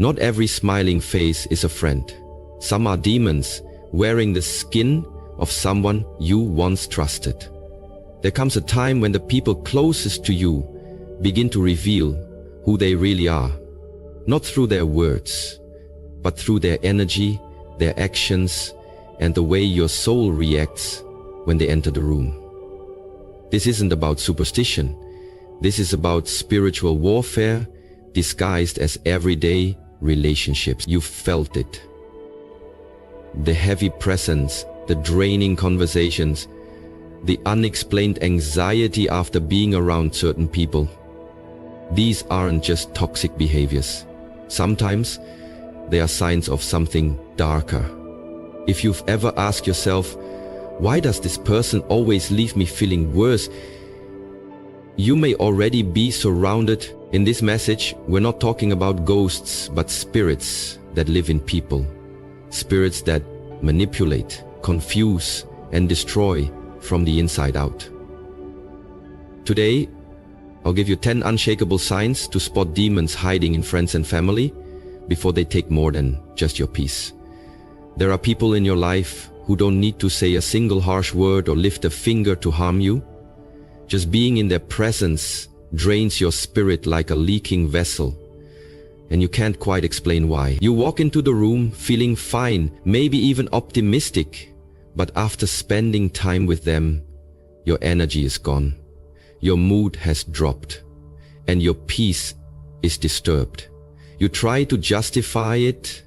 Not every smiling face is a friend. Some are demons wearing the skin of someone you once trusted. There comes a time when the people closest to you begin to reveal who they really are, not through their words, but through their energy, their actions, and the way your soul reacts when they enter the room. This isn't about superstition. This is about spiritual warfare disguised as everyday relationships. You felt it. The heavy presence, the draining conversations, the unexplained anxiety after being around certain people. These aren't just toxic behaviors. Sometimes they are signs of something darker. If you've ever asked yourself, why does this person always leave me feeling worse? You may already be surrounded. In this message, we're not talking about ghosts, but spirits that live in people. Spirits that manipulate, confuse, and destroy from the inside out. Today, I'll give you 10 unshakable signs to spot demons hiding in friends and family before they take more than just your peace. There are people in your life who don't need to say a single harsh word or lift a finger to harm you. Just being in their presence drains your spirit like a leaking vessel, and you can't quite explain why. You walk into the room feeling fine, maybe even optimistic, but after spending time with them, your energy is gone, your mood has dropped, and your peace is disturbed. You try to justify it.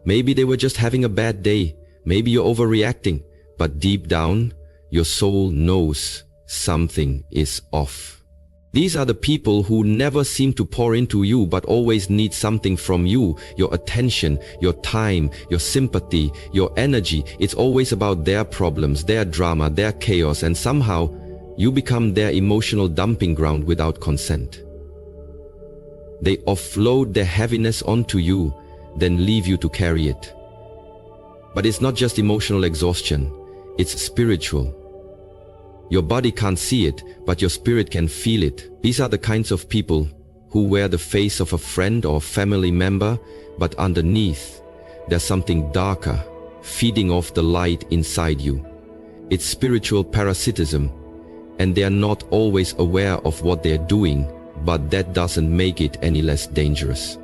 Maybe they were just having a bad day. Maybe you're overreacting, but deep down, your soul knows something is off. These are the people who never seem to pour into you, but always need something from you. Your attention, your time, your sympathy, your energy. It's always about their problems, their drama, their chaos, and somehow you become their emotional dumping ground without consent. They offload their heaviness onto you, then leave you to carry it. But it's not just emotional exhaustion, it's spiritual. Your body can't see it, but your spirit can feel it. These are the kinds of people who wear the face of a friend or family member, but underneath, there's something darker, feeding off the light inside you. It's spiritual parasitism, and they are not always aware of what they're doing, but that doesn't make it any less dangerous.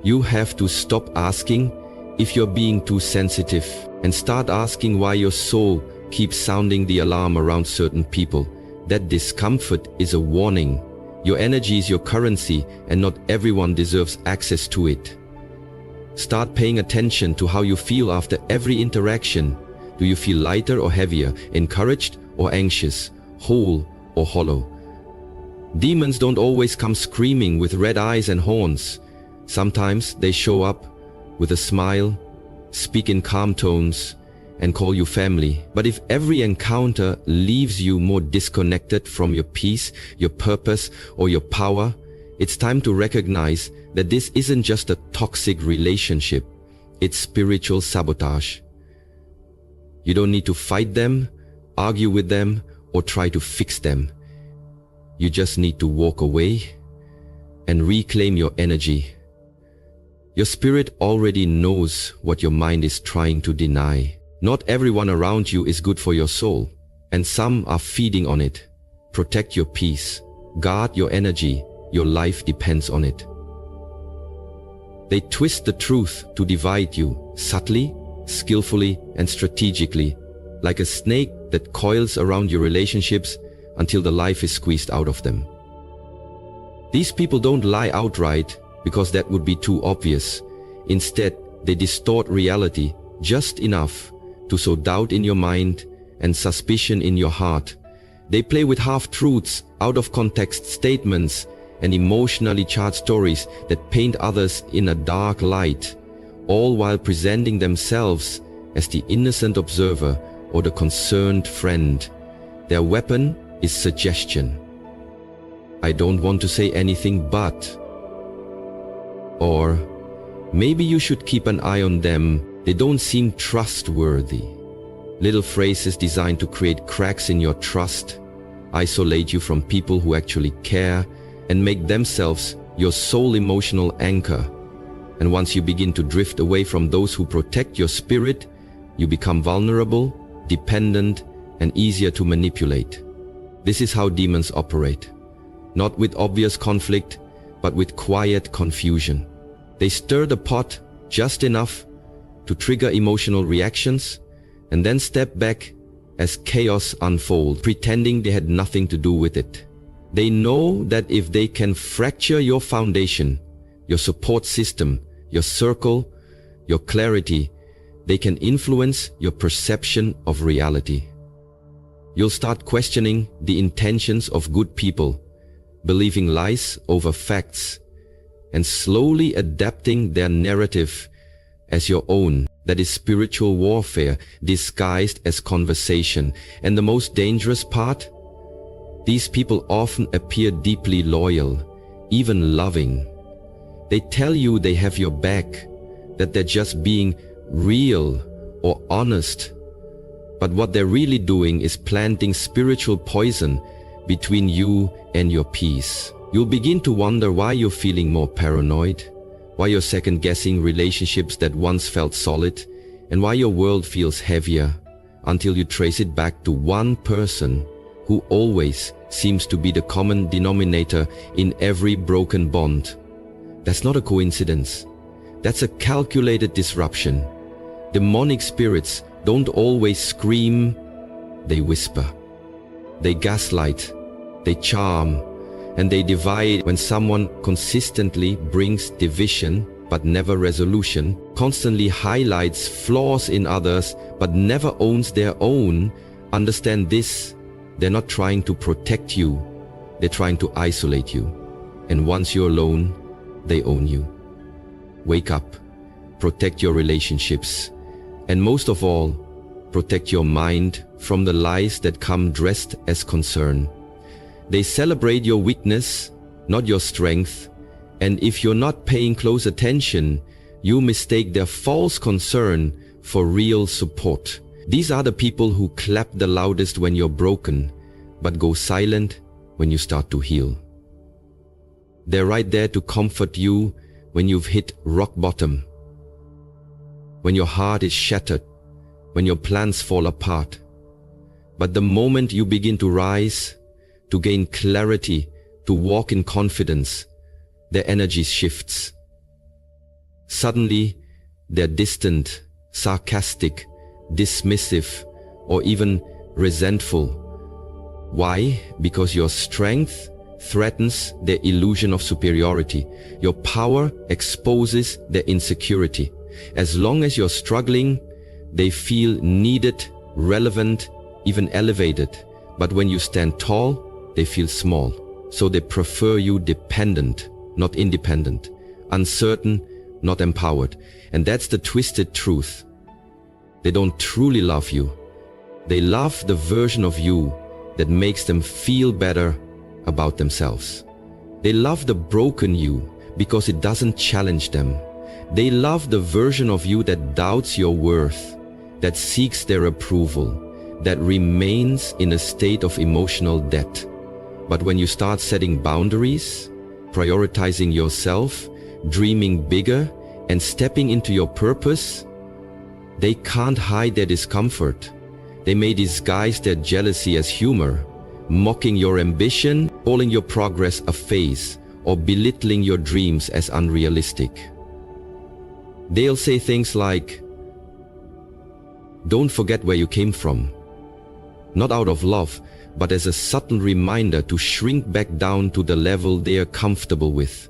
You have to stop asking if you're being too sensitive and start asking why your soul keeps sounding the alarm around certain people. That discomfort is a warning. Your energy is your currency, and not everyone deserves access to it. Start paying attention to how you feel after every interaction. Do you feel lighter or heavier, encouraged or anxious, whole or hollow? Demons don't always come screaming with red eyes and horns. Sometimes they show up with a smile, speak in calm tones, and call you family. But if every encounter leaves you more disconnected from your peace, your purpose, or your power, it's time to recognize that this isn't just a toxic relationship, it's spiritual sabotage. You don't need to fight them, argue with them, or try to fix them. You just need to walk away and reclaim your energy. Your spirit already knows what your mind is trying to deny. Not everyone around you is good for your soul, and some are feeding on it. Protect your peace. Guard your energy. Your life depends on it. They twist the truth to divide you, subtly, skillfully, and strategically, like a snake that coils around your relationships until the life is squeezed out of them. These people don't lie outright because that would be too obvious. Instead, they distort reality just enough to sow doubt in your mind and suspicion in your heart. They play with half-truths, out-of-context statements, and emotionally charged stories that paint others in a dark light, all while presenting themselves as the innocent observer or the concerned friend. Their weapon is suggestion. I don't want to say anything but. Or, maybe you should keep an eye on them. They don't seem trustworthy. Little phrases designed to create cracks in your trust, isolate you from people who actually care, and make themselves your sole emotional anchor. And once you begin to drift away from those who protect your spirit, you become vulnerable, dependent, and easier to manipulate. This is how demons operate. Not with obvious conflict, but with quiet confusion. They stir the pot just enough to trigger emotional reactions and then step back as chaos unfolds, pretending they had nothing to do with it. They know that if they can fracture your foundation, your support system, your circle, your clarity, they can influence your perception of reality. You'll start questioning the intentions of good people, believing lies over facts, and slowly adapting their narrative as your own. That is spiritual warfare disguised as conversation. And the most dangerous part? These people often appear deeply loyal, even loving. They tell you they have your back, that they're just being real or honest. But what they're really doing is planting spiritual poison between you and your peace. You'll begin to wonder why you're feeling more paranoid, why you're second-guessing relationships that once felt solid, and why your world feels heavier, until you trace it back to one person who always seems to be the common denominator in every broken bond. That's not a coincidence. That's a calculated disruption. Demonic spirits don't always scream, they whisper. They gaslight, they charm, and they divide. When someone consistently brings division but never resolution, constantly highlights flaws in others but never owns their own, understand this: they're not trying to protect you, they're trying to isolate you. And once you're alone, they own you. Wake up, protect your relationships, and most of all, protect your mind from the lies that come dressed as concern. They celebrate your weakness, not your strength, and if you're not paying close attention, you mistake their false concern for real support. These are the people who clap the loudest when you're broken, but go silent when you start to heal. They're right there to comfort you when you've hit rock bottom, when your heart is shattered, when your plans fall apart. But the moment you begin to rise, to gain clarity, to walk in confidence, their energy shifts. Suddenly, they're distant, sarcastic, dismissive, or even resentful. Why? Because your strength threatens their illusion of superiority. Your power exposes their insecurity. As long as you're struggling, they feel needed, relevant, even elevated. But when you stand tall, they feel small. So they prefer you dependent, not independent, uncertain, not empowered. And that's the twisted truth. They don't truly love you. They love the version of you that makes them feel better about themselves. They love the broken you because it doesn't challenge them. They love the version of you that doubts your worth, that seeks their approval, that remains in a state of emotional debt. But when you start setting boundaries, prioritizing yourself, dreaming bigger, and stepping into your purpose, they can't hide their discomfort. They may disguise their jealousy as humor, mocking your ambition, calling your progress a phase, or belittling your dreams as unrealistic. They'll say things like, "Don't forget where you came from," not out of love, but as a subtle reminder to shrink back down to the level they are comfortable with.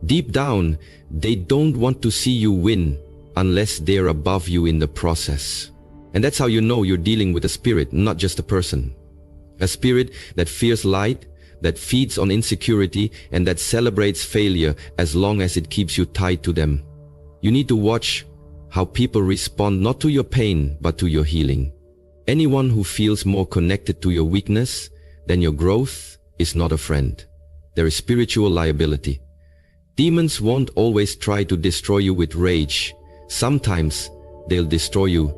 Deep down, they don't want to see you win unless they're above you in the process. And that's how you know you're dealing with a spirit, not just a person. A spirit that fears light, that feeds on insecurity, and that celebrates failure as long as it keeps you tied to them. You need to watch how people respond not to your pain, but to your healing. Anyone who feels more connected to your weakness than your growth is not a friend. There is spiritual liability. Demons won't always try to destroy you with rage. Sometimes they'll destroy you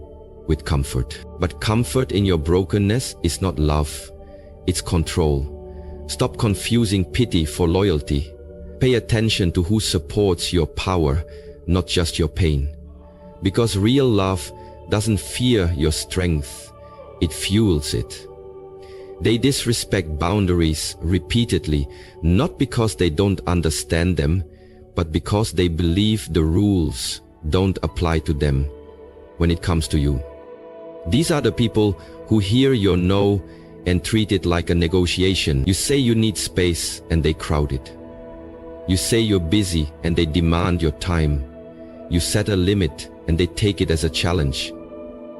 with comfort. But comfort in your brokenness is not love, it's control. Stop confusing pity for loyalty. Pay attention to who supports your power, not just your pain. Because real love doesn't fear your strength, it fuels it. They disrespect boundaries repeatedly, not because they don't understand them, but because they believe the rules don't apply to them when it comes to you. These are the people who hear your no and treat it like a negotiation. You say you need space and they crowd it. You say you're busy and they demand your time. You set a limit and they take it as a challenge.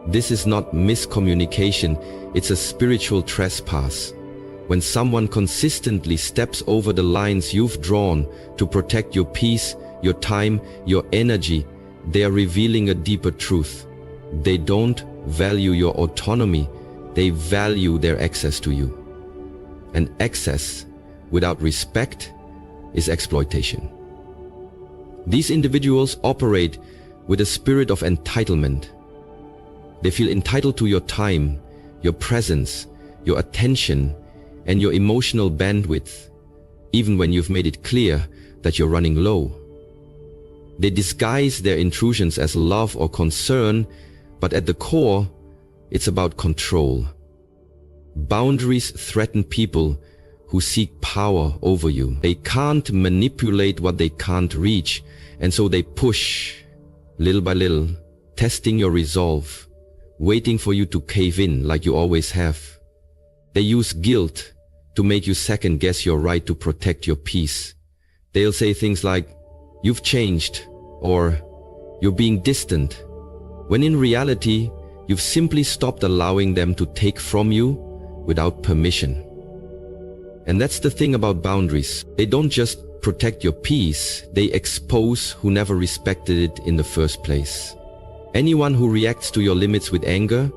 This is not miscommunication, it's a spiritual trespass. When someone consistently steps over the lines you've drawn to protect your peace, your time, your energy, they are revealing a deeper truth. They don't value your autonomy, they value their access to you. And access without respect is exploitation. These individuals operate with a spirit of entitlement. They feel entitled to your time, your presence, your attention, and your emotional bandwidth, even when you've made it clear that you're running low. They disguise their intrusions as love or concern, but at the core, it's about control. Boundaries threaten people who seek power over you. They can't manipulate what they can't reach, and so they push, little by little, testing your resolve, waiting for you to cave in like you always have. They use guilt to make you second guess your right to protect your peace. They'll say things like, "You've changed," or "You're being distant," when in reality, you've simply stopped allowing them to take from you without permission. And that's the thing about boundaries. They don't just protect your peace, they expose who never respected it in the first place. Anyone who reacts to your limits with anger,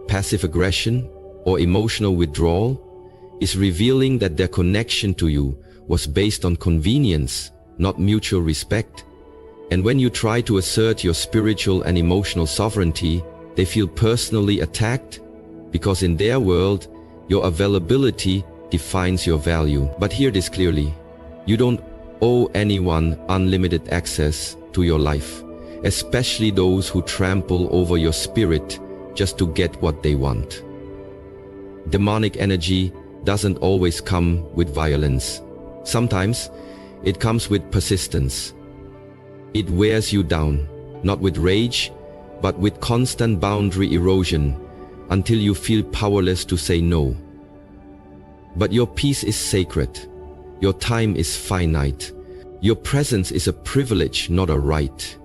passive aggression, or emotional withdrawal is revealing that their connection to you was based on convenience, not mutual respect. And when you try to assert your spiritual and emotional sovereignty, they feel personally attacked because in their world, your availability defines your value. But hear this clearly, you don't owe anyone unlimited access to your life, especially those who trample over your spirit just to get what they want. Demonic energy doesn't always come with violence. Sometimes it comes with persistence. It wears you down, not with rage, but with constant boundary erosion until you feel powerless to say no. But your peace is sacred. Your time is finite. Your presence is a privilege, not a right.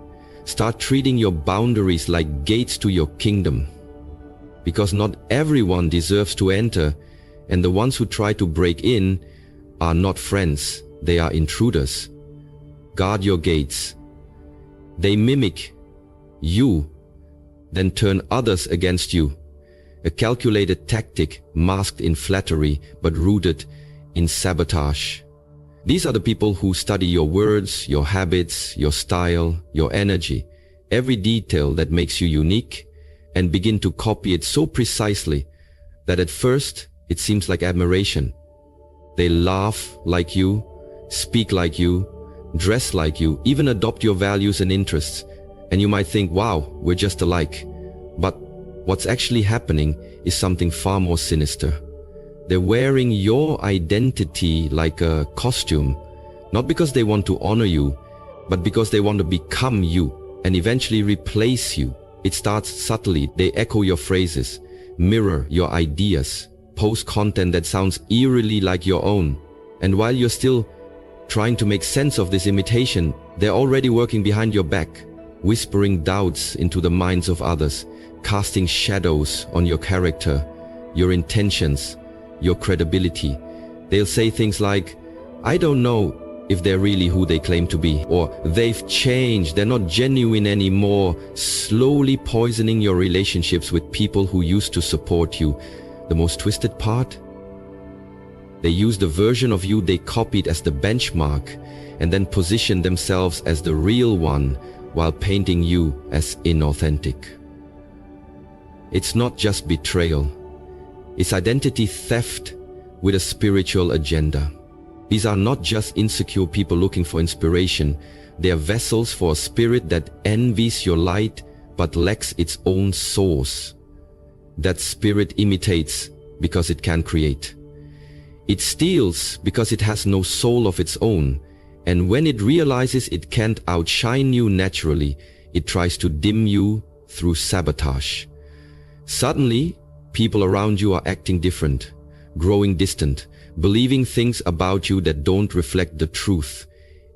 Start treating your boundaries like gates to your kingdom. Because not everyone deserves to enter, and the ones who try to break in are not friends, they are intruders. Guard your gates. They mimic you, then turn others against you. A calculated tactic masked in flattery but rooted in sabotage. These are the people who study your words, your habits, your style, your energy, every detail that makes you unique, and begin to copy it so precisely that at first it seems like admiration. They laugh like you, speak like you, dress like you, even adopt your values and interests, and you might think, wow, we're just alike. But what's actually happening is something far more sinister. They're wearing your identity like a costume, not because they want to honor you, but because they want to become you and eventually replace you. It starts subtly. They echo your phrases, mirror your ideas, post content that sounds eerily like your own. And while you're still trying to make sense of this imitation, they're already working behind your back, whispering doubts into the minds of others, casting shadows on your character, your intentions, your credibility. They'll say things like, "I don't know if they're really who they claim to be," or "They've changed, they're not genuine anymore," slowly poisoning your relationships with people who used to support you. The most twisted part? They use the version of you they copied as the benchmark and then position themselves as the real one while painting you as inauthentic. It's not just betrayal. It's identity theft with a spiritual agenda. These are not just insecure people looking for inspiration, They are vessels for a spirit that envies your light but lacks its own source. That spirit imitates because it can create. It steals because it has no soul of its own, and when it realizes it can't outshine you naturally, it tries to dim you through sabotage. Suddenly, people around you are acting different, growing distant, believing things about you that don't reflect the truth,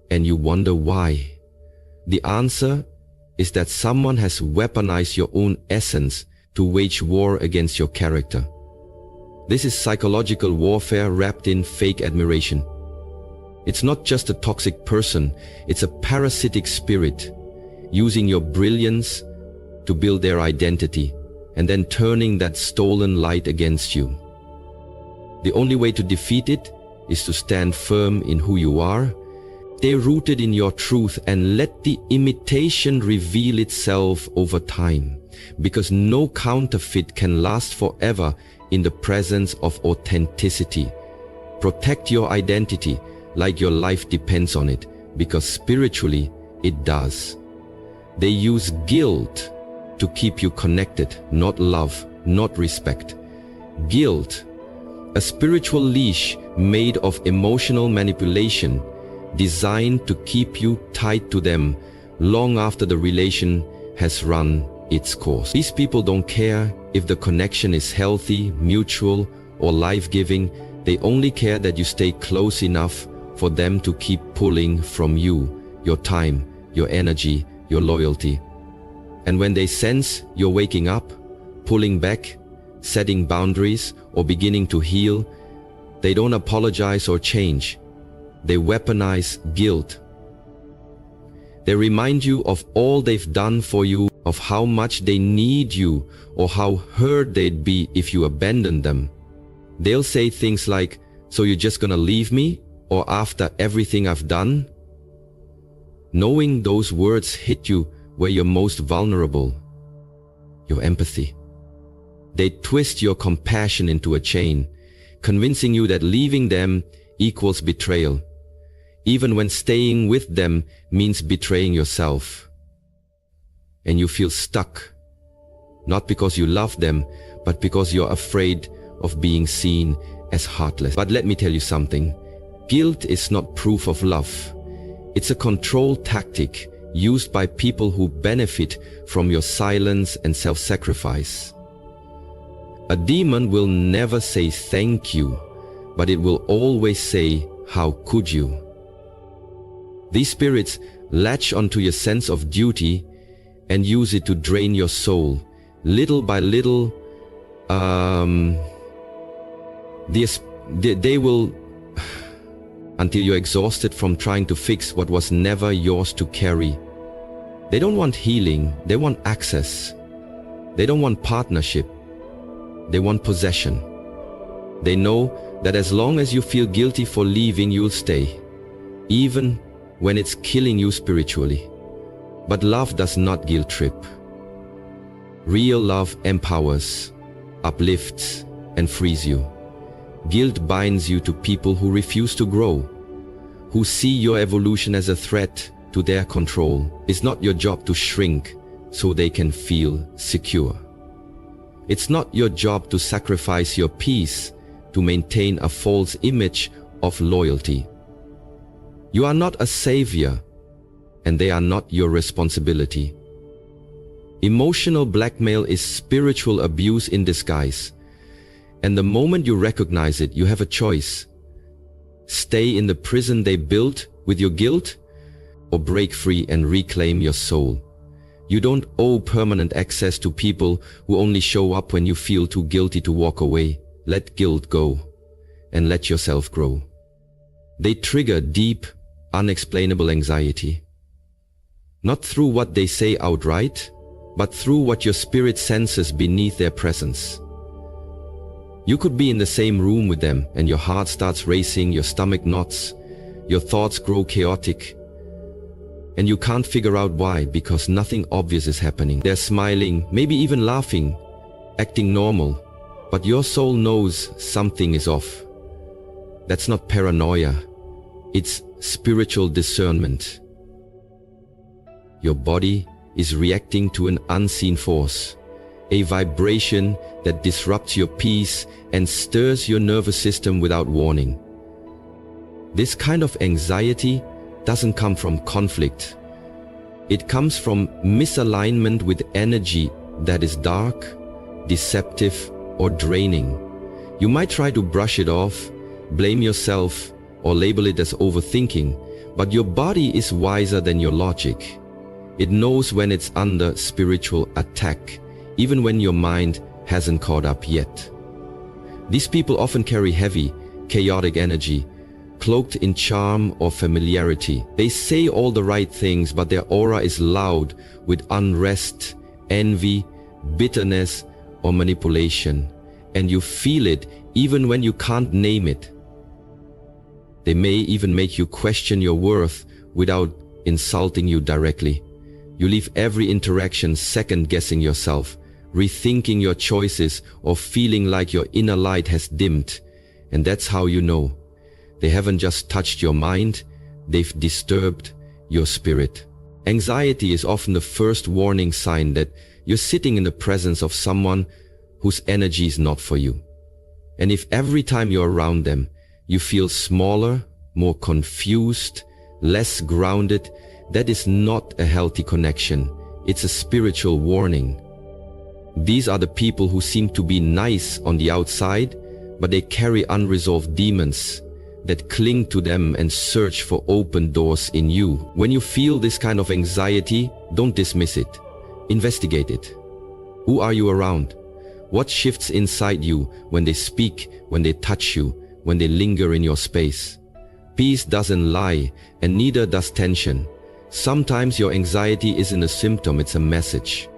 and you wonder why. The answer is that someone has weaponized your own essence to wage war against your character. This is psychological warfare wrapped in fake admiration. It's not just a toxic person, it's a parasitic spirit, using your brilliance to build their identity, and then turning that stolen light against you. The only way to defeat it is to stand firm in who you are, stay rooted in your truth, and let the imitation reveal itself over time, because no counterfeit can last forever in the presence of authenticity. Protect your identity like your life depends on it, because spiritually it does. They use guilt to keep you connected, not love, not respect. Guilt, a spiritual leash made of emotional manipulation, designed to keep you tied to them long after the relation has run its course. These people don't care if the connection is healthy, mutual, or life-giving. They only care that you stay close enough for them to keep pulling from you, your time, your energy, your loyalty. And when they sense you're waking up, pulling back, setting boundaries, or beginning to heal, they don't apologize or change. They weaponize guilt. They remind you of all they've done for you, of how much they need you, or how hurt they'd be if you abandoned them. They'll say things like, "So you're just gonna leave me? Or after everything I've done?" Knowing those words hit you where you're most vulnerable, your empathy. They twist your compassion into a chain, convincing you that leaving them equals betrayal, even when staying with them means betraying yourself. And you feel stuck, not because you love them, but because you're afraid of being seen as heartless. But let me tell you something. Guilt is not proof of love. It's a control tactic used by people who benefit from your silence and self-sacrifice. A demon will never say thank you, but it will always say, "How could you?" These spirits latch onto your sense of duty and use it to drain your soul. Little by little, they will, until you're exhausted from trying to fix what was never yours to carry. They don't want healing, they want access. They don't want partnership, they want possession. They know that as long as you feel guilty for leaving, you'll stay, even when it's killing you spiritually. But love does not guilt trip. Real love empowers, uplifts, and frees you. Guilt binds you to people who refuse to grow, who see your evolution as a threat to their control. It's not your job to shrink so they can feel secure. It's not your job to sacrifice your peace to maintain a false image of loyalty. You are not a savior, and they are not your responsibility. Emotional blackmail is spiritual abuse in disguise. And the moment you recognize it, you have a choice. Stay in the prison they built with your guilt, or break free and reclaim your soul. You don't owe permanent access to people who only show up when you feel too guilty to walk away. Let guilt go and let yourself grow. They trigger deep, unexplainable anxiety. Not through what they say outright, but through what your spirit senses beneath their presence. You could be in the same room with them and your heart starts racing, your stomach knots, your thoughts grow chaotic, and you can't figure out why, because nothing obvious is happening. They're smiling, maybe even laughing, acting normal, but your soul knows something is off. That's not paranoia, it's spiritual discernment. Your body is reacting to an unseen force, a vibration that disrupts your peace and stirs your nervous system without warning. This kind of anxiety doesn't come from conflict. It comes from misalignment with energy that is dark, deceptive, or draining. You might try to brush it off, blame yourself, or label it as overthinking, but your body is wiser than your logic. It knows when it's under spiritual attack, even when your mind hasn't caught up yet. These people often carry heavy, chaotic energy, cloaked in charm or familiarity. They say all the right things, but their aura is loud with unrest, envy, bitterness, or manipulation, and you feel it even when you can't name it. They may even make you question your worth without insulting you directly. You leave every interaction second-guessing yourself, rethinking your choices, or feeling like your inner light has dimmed. And that's how you know. They haven't just touched your mind, they've disturbed your spirit. Anxiety is often the first warning sign that you're sitting in the presence of someone whose energy is not for you. And if every time you're around them, you feel smaller, more confused, less grounded, that is not a healthy connection. It's a spiritual warning. These are the people who seem to be nice on the outside, but they carry unresolved demons that cling to them and search for open doors in you. When you feel this kind of anxiety, don't dismiss it. Investigate it. Who are you around? What shifts inside you when they speak, when they touch you, when they linger in your space? Peace doesn't lie, and neither does tension. Sometimes your anxiety isn't a symptom, it's a message.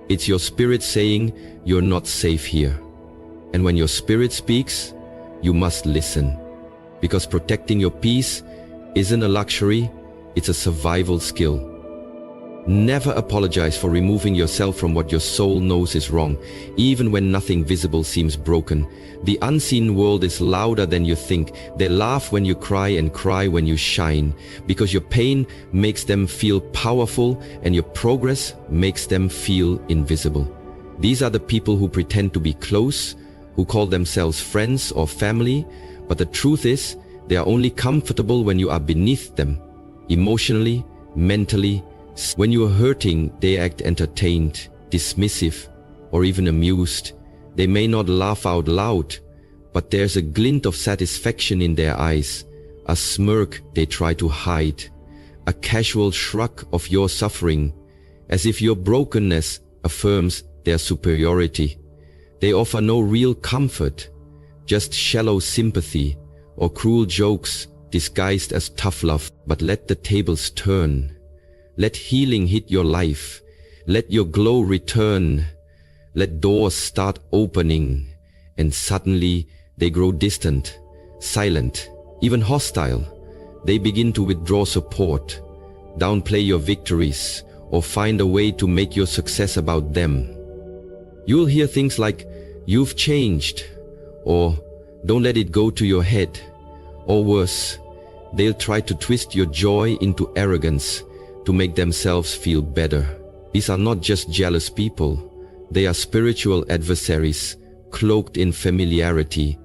It's your spirit saying, you're not safe here. And when your spirit speaks, you must listen. Because protecting your peace isn't a luxury, it's a survival skill. Never apologize for removing yourself from what your soul knows is wrong, even when nothing visible seems broken. The unseen world is louder than you think. They laugh when you cry and cry when you shine, because your pain makes them feel powerful and your progress makes them feel invisible. These are the people who pretend to be close, who call themselves friends or family, but the truth is, they are only comfortable when you are beneath them, emotionally, mentally. When you are hurting, they act entertained, dismissive, or even amused. They may not laugh out loud, but there's a glint of satisfaction in their eyes, a smirk they try to hide, a casual shrug of your suffering, as if your brokenness affirms their superiority. They offer no real comfort, just shallow sympathy or cruel jokes disguised as tough love. But let the tables turn. Let healing hit your life. Let your glow return. Let doors start opening, and suddenly they grow distant, silent, even hostile. They begin to withdraw support, downplay your victories, or find a way to make your success about them. You'll hear things like, "You've changed," or "Don't let it go to your head." Or worse, they'll try to twist your joy into arrogance to make themselves feel better. These are not just jealous people. They are spiritual adversaries, cloaked in familiarity.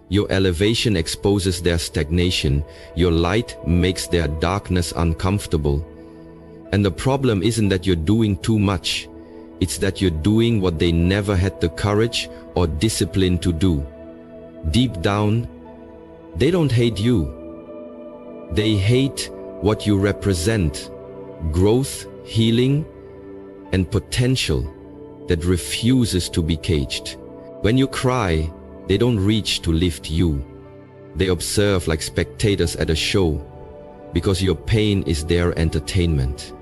Your elevation exposes their stagnation. Your light makes their darkness uncomfortable. And the problem isn't that you're doing too much. It's that you're doing what they never had the courage or discipline to do. Deep down, they don't hate you. They hate what you represent. Growth, healing, and potential that refuses to be caged. When you cry, they don't reach to lift you. They observe like spectators at a show, because your pain is their entertainment.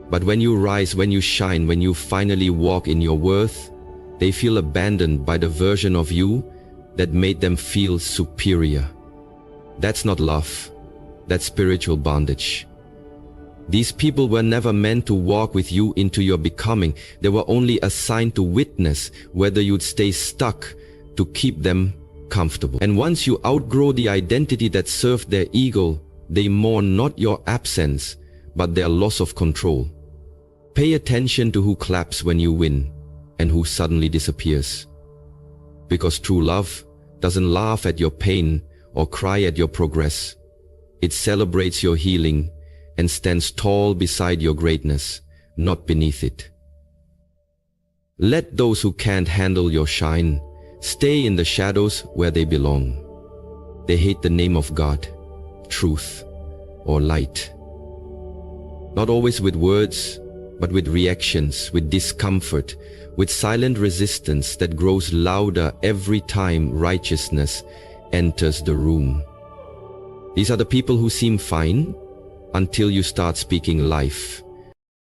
But when you rise, when you shine, when you finally walk in your worth, they feel abandoned by the version of you that made them feel superior. That's not love, that's spiritual bondage. These people were never meant to walk with you into your becoming. They were only assigned to witness whether you'd stay stuck to keep them comfortable. And once you outgrow the identity that served their ego, they mourn not your absence, but their loss of control. Pay attention to who claps when you win and who suddenly disappears. Because true love doesn't laugh at your pain or cry at your progress. It celebrates your healing and stands tall beside your greatness, not beneath it. Let those who can't handle your shine stay in the shadows where they belong. They hate the name of God, truth, or light. Not always with words, but with reactions, with discomfort, with silent resistance that grows louder every time righteousness enters the room. These are the people who seem fine until you start speaking life.